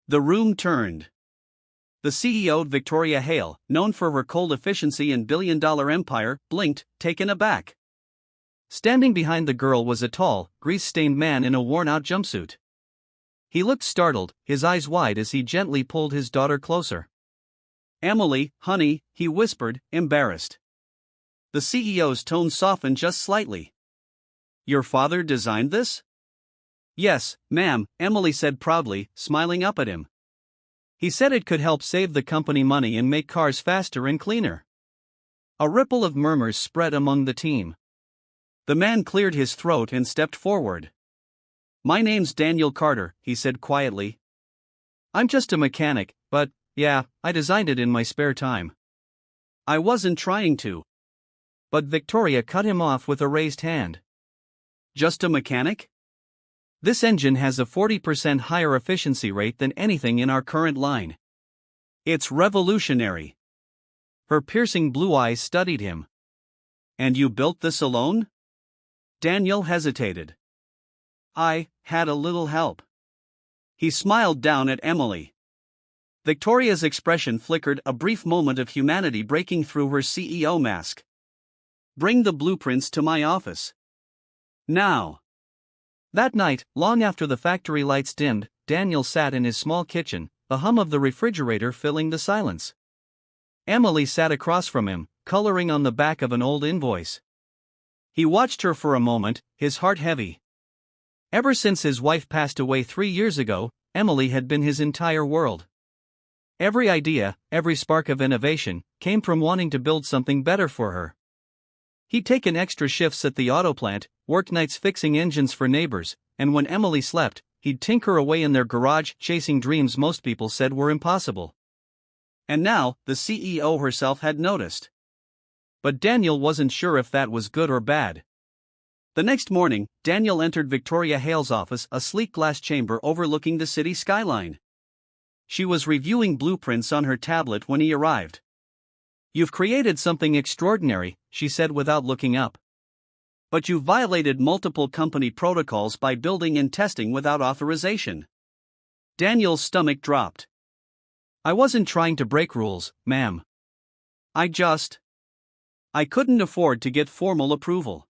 The room turned. The CEO, Victoria Hale, known for her cold efficiency and billion-dollar empire, blinked, taken aback. Standing behind the girl was a tall, grease-stained man in a worn-out jumpsuit. He looked startled, his eyes wide as he gently pulled his daughter closer. "Emily, honey," he whispered, embarrassed. The CEO's tone softened just slightly. "Your father designed this?" "Yes, ma'am," Emily said proudly, smiling up at him. "He said it could help save the company money and make cars faster and cleaner." A ripple of murmurs spread among the team. The man cleared his throat and stepped forward. "My name's Daniel Carter," he said quietly. "I'm just a mechanic, but, yeah, I designed it in my spare time." "I wasn't trying to." But Victoria cut him off with a raised hand. "Just a mechanic? This engine has a 40% higher efficiency rate than anything in our current line. It's revolutionary." Her piercing blue eyes studied him. "And you built this alone?" Daniel hesitated. "I had a little help." He smiled down at Emily. Victoria's expression flickered, a brief moment of humanity breaking through her CEO mask. "Bring the blueprints to my office. Now." That night, long after the factory lights dimmed, Daniel sat in his small kitchen, the hum of the refrigerator filling the silence. Emily sat across from him, coloring on the back of an old invoice. He watched her for a moment, his heart heavy. Ever since his wife passed away 3 years ago, Emily had been his entire world. Every idea, every spark of innovation, came from wanting to build something better for her. He'd taken extra shifts at the auto plant, worked nights fixing engines for neighbors, and when Emily slept, he'd tinker away in their garage, chasing dreams most people said were impossible. And now, the CEO herself had noticed. But Daniel wasn't sure if that was good or bad. The next morning, Daniel entered Victoria Hale's office, a sleek glass chamber overlooking the city skyline. She was reviewing blueprints on her tablet when he arrived. "You've created something extraordinary," she said without looking up. "But you violated multiple company protocols by building and testing without authorization." Daniel's stomach dropped. "I wasn't trying to break rules, ma'am. I couldn't afford to get formal approval.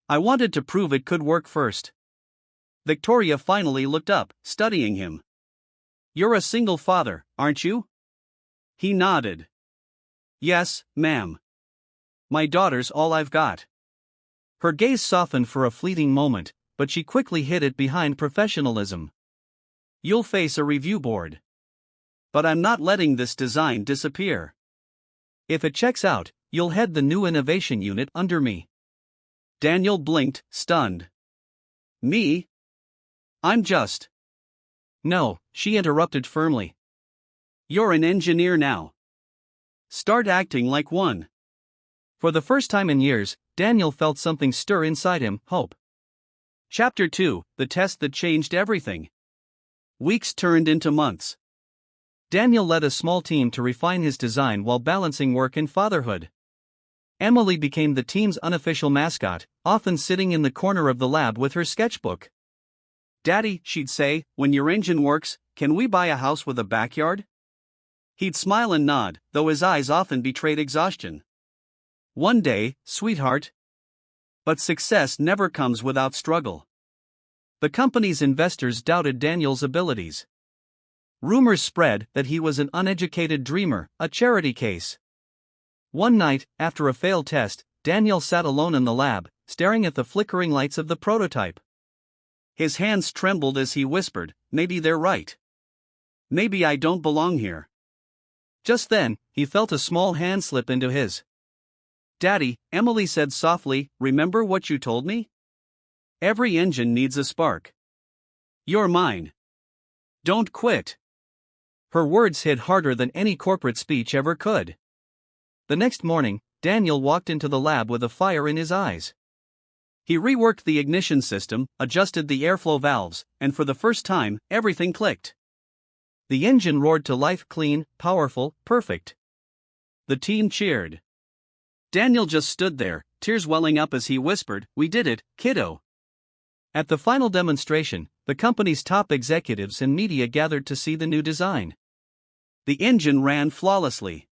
I wanted to prove it could work first." Victoria finally looked up, studying him. "You're a single father, aren't you?" He nodded. "Yes, ma'am. My daughter's all I've got." Her gaze softened for a fleeting moment, but she quickly hid it behind professionalism. "You'll face a review board. But I'm not letting this design disappear. If it checks out, you'll head the new innovation unit under me." Daniel blinked, stunned. "Me? I'm just—" "No," she interrupted firmly. "You're an engineer now. Start acting like one." For the first time in years, Daniel felt something stir inside him, hope. Chapter 2, The Test That Changed Everything. Weeks turned into months. Daniel led a small team to refine his design while balancing work and fatherhood. Emily became the team's unofficial mascot, often sitting in the corner of the lab with her sketchbook. "Daddy," she'd say, "when your engine works, can we buy a house with a backyard?" He'd smile and nod, though his eyes often betrayed exhaustion. "One day, sweetheart." But success never comes without struggle. The company's investors doubted Daniel's abilities. Rumors spread that he was an uneducated dreamer, a charity case. One night, after a failed test, Daniel sat alone in the lab, staring at the flickering lights of the prototype. His hands trembled as he whispered, "Maybe they're right. Maybe I don't belong here." Just then, he felt a small hand slip into his. "Daddy," Emily said softly, "remember what you told me? Every engine needs a spark. You're mine. Don't quit." Her words hit harder than any corporate speech ever could. The next morning, Daniel walked into the lab with a fire in his eyes. He reworked the ignition system, adjusted the airflow valves, and for the first time, everything clicked. The engine roared to life, clean, powerful, perfect. The team cheered. Daniel just stood there, tears welling up as he whispered, "We did it, kiddo." At the final demonstration, the company's top executives and media gathered to see the new design. The engine ran flawlessly.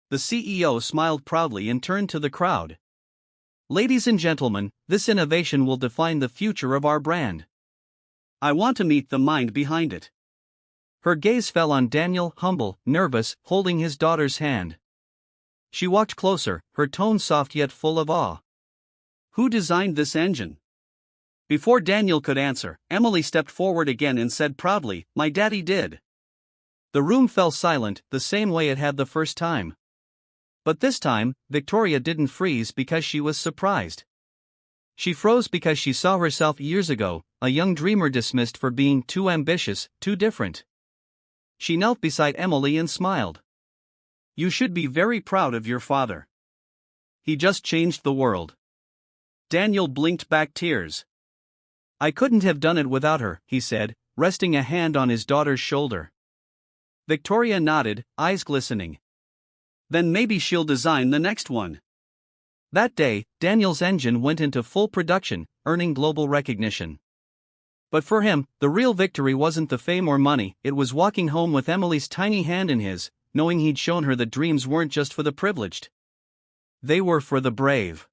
The CEO smiled proudly and turned to the crowd. "Ladies and gentlemen, this innovation will define the future of our brand. I want to meet the mind behind it." Her gaze fell on Daniel, humble, nervous, holding his daughter's hand. She walked closer, her tone soft yet full of awe. "Who designed this engine?" Before Daniel could answer, Emily stepped forward again and said proudly, "My daddy did." The room fell silent, the same way it had the first time. But this time, Victoria didn't freeze because she was surprised. She froze because she saw herself years ago, a young dreamer dismissed for being too ambitious, too different. She knelt beside Emily and smiled. "You should be very proud of your father. He just changed the world." Daniel blinked back tears. "I couldn't have done it without her," he said, resting a hand on his daughter's shoulder. Victoria nodded, eyes glistening. "Then maybe she'll design the next one." That day, Daniel's engine went into full production, earning global recognition. But for him, the real victory wasn't the fame or money, it was walking home with Emily's tiny hand in his, knowing he'd shown her that dreams weren't just for the privileged. They were for the brave.